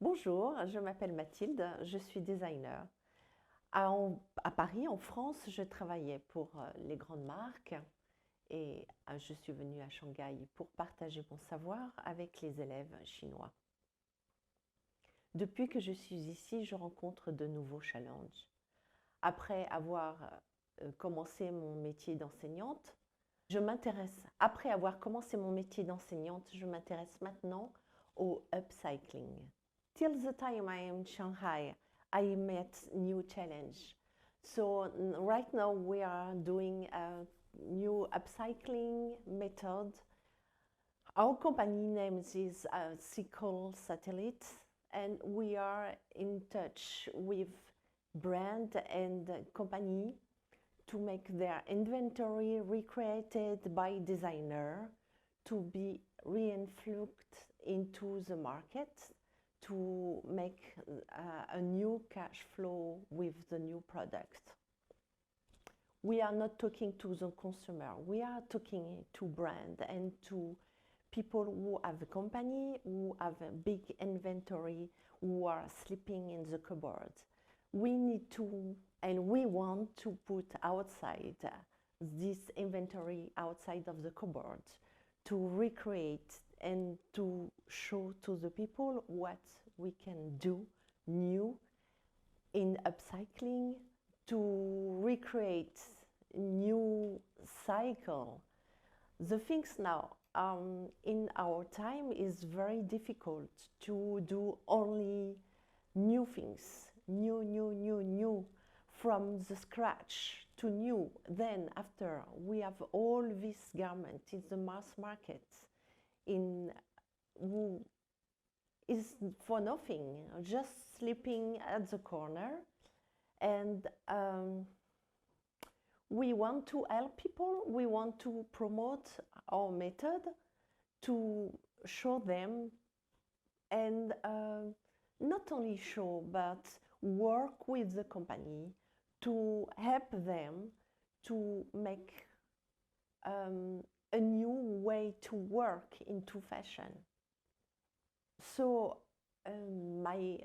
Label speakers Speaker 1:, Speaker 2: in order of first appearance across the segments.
Speaker 1: Bonjour, je m'appelle Mathilde, je suis designer. À Paris, en France, je travaillais pour les grandes marques et je suis venue à Shanghai pour partager mon savoir avec les élèves chinois. Depuis que je suis ici, je rencontre de nouveaux challenges. Après avoir commencé mon métier d'enseignante, après avoir commencé mon métier d'enseignante, je m'intéresse maintenant au upcycling. Till the time I am in Shanghai, I met new challenge. So right now we are doing a new upcycling method. Our company name is Sickle Satellite, and we are in touch with brand and company to make their inventory recreated by designer to be reinfluxed into the market to make a new cash flow with the new product. We are not talking to the consumer, we are talking to brand and to people who have a company, who have a big inventory, who are sleeping in the cupboard. We need to, and we want to put outside this inventory outside of the cupboard to recreate and to show to the people what we can do new in upcycling to recreate new cycle. The things now in our time is very difficult to do only new things, new, from the scratch to new. Then after we have all this garment in the mass market in who is for nothing, just sleeping at the corner. And we want to help people, we want to promote our method to show them and not only show but work with the company to help them to make a new way to work into fashion. So my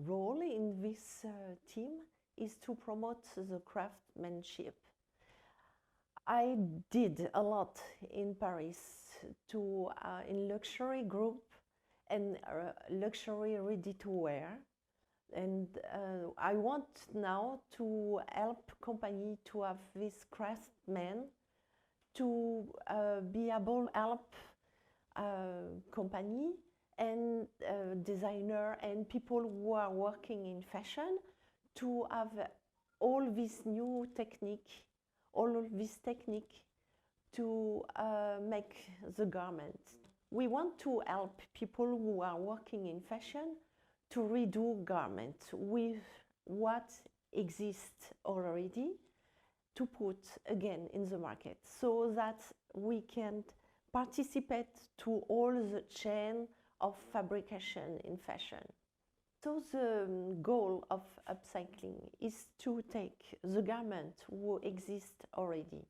Speaker 1: role in this team is to promote the craftsmanship. I did a lot in Paris to in luxury group and luxury ready to wear, and I want now to help company to have this craftsmen to be able to help company and designer and people who are working in fashion to have all this new technique, all of this technique to make the garment. We want to help people who are working in fashion to redo garments with what exists already to put again in the market so that we can participate to all the chain of fabrication in fashion. So the goal of upcycling is to take the garments who exist already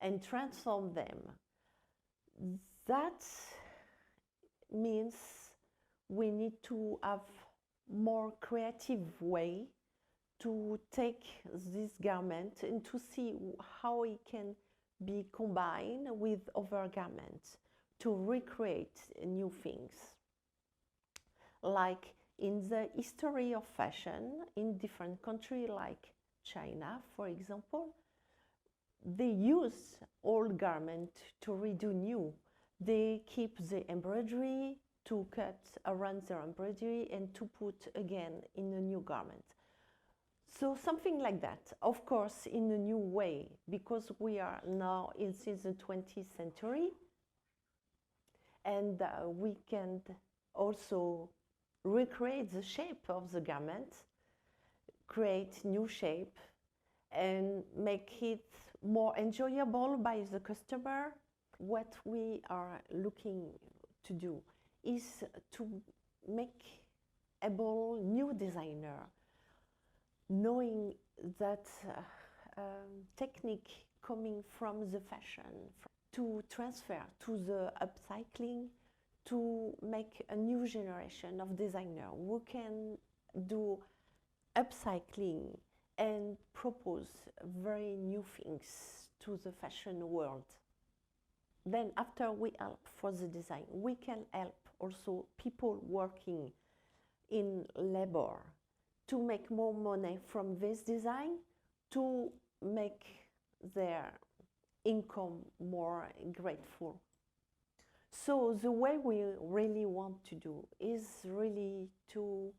Speaker 1: and transform them. That means we need to have more creative way to take this garment and to see how it can be combined with other garments to recreate new things. Like in the history of fashion in different countries like China, for example, they use old garments to redo new. They keep the embroidery to cut around their embroidery and to put again in a new garment. So something like that, of course, in a new way, because we are now in the 20th century, and we can also recreate the shape of the garment, create new shape, and make it more enjoyable by the customer. What we are looking to do is to make able new designer, knowing that technique coming from the fashion to transfer to the upcycling to make a new generation of designers who can do upcycling and propose very new things to the fashion world. Then after we help for the design, we can help also people working in labor to make more money from this design to make their income more grateful. So the way we really want to do is really to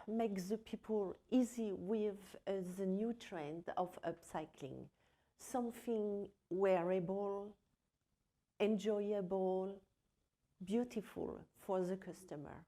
Speaker 1: make the people easy with the new trend of upcycling. Something wearable, enjoyable, beautiful for the customer.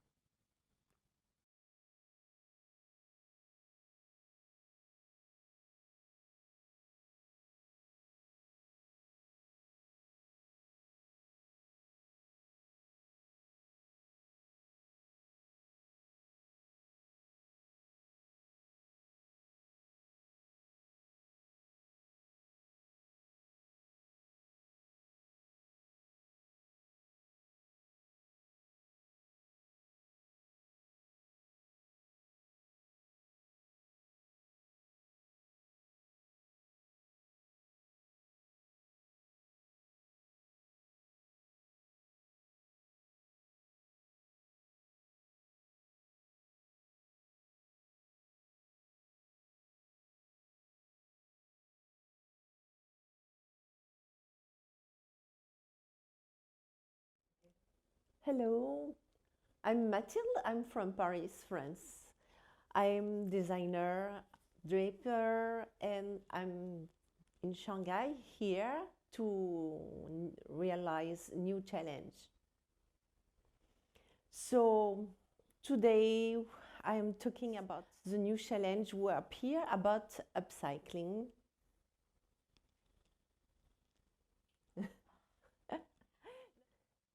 Speaker 1: Hello, I'm Mathilde. I'm from Paris, France. I'm designer, draper, and I'm in Shanghai here to realize new challenge. So today I am talking about the new challenge we appear about upcycling.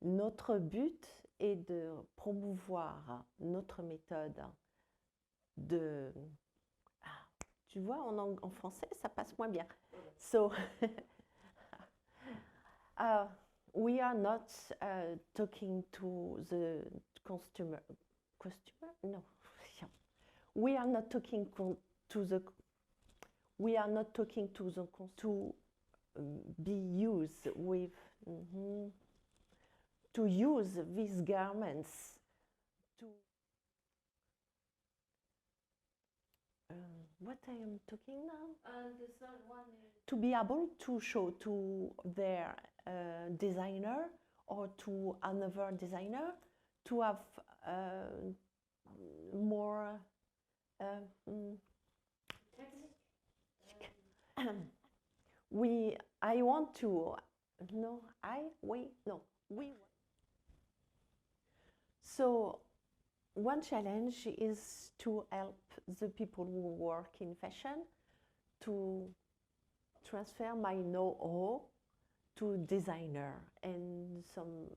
Speaker 1: Notre but est de promouvoir notre méthode de... Ah, tu vois, en français, ça passe moins bien. So, we are not talking to the customer. Customer? No. We are not talking to the... We are not talking to the... To be used with... to use these garments to what I am talking now?
Speaker 2: The third one is
Speaker 1: To be able to show to their designer or to another designer to have more I want to no I we no we. So one challenge is to help the people who work in fashion to transfer my know-how to designer and some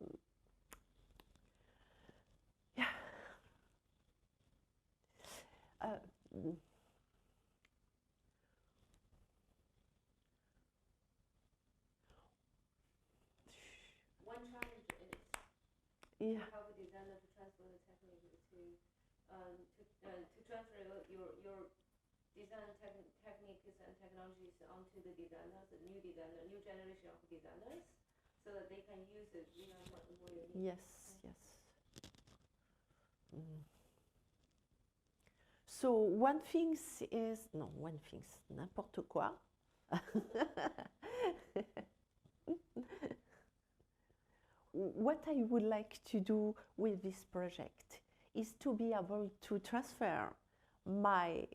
Speaker 2: one challenge is
Speaker 1: yeah.
Speaker 2: to help a designer to transfer the technique to transfer your design techniques and technologies onto the designers, the new generation of designers, so that they can use it.
Speaker 1: Yes, yes. So one thing is n'importe quoi. What I would like to do with this project is to be able to transfer my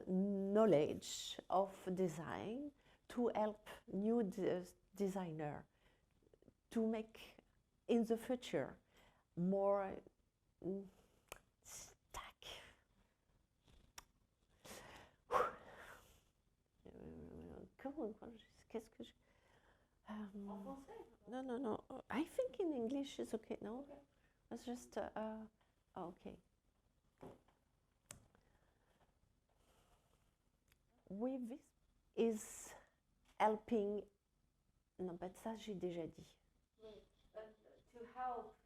Speaker 1: knowledge of design to help new designer to make in the future more Qu'est-ce que je...
Speaker 2: En français?
Speaker 1: No. I think in English is okay. No, okay. It's just okay. With this is helping. Non, but ça j'ai déjà dit.
Speaker 2: Oui. to help.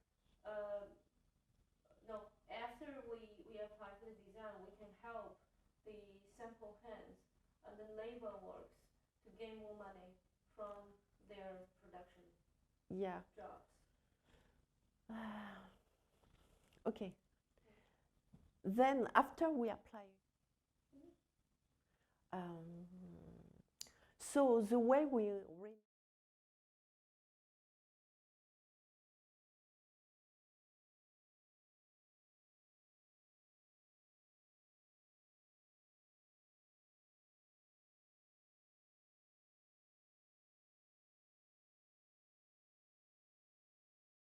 Speaker 2: No, after we apply for the design, we can help the sample hands and the labor works to gain more money from their production
Speaker 1: Yeah.
Speaker 2: jobs.
Speaker 1: Okay. Then after we apply, so the way we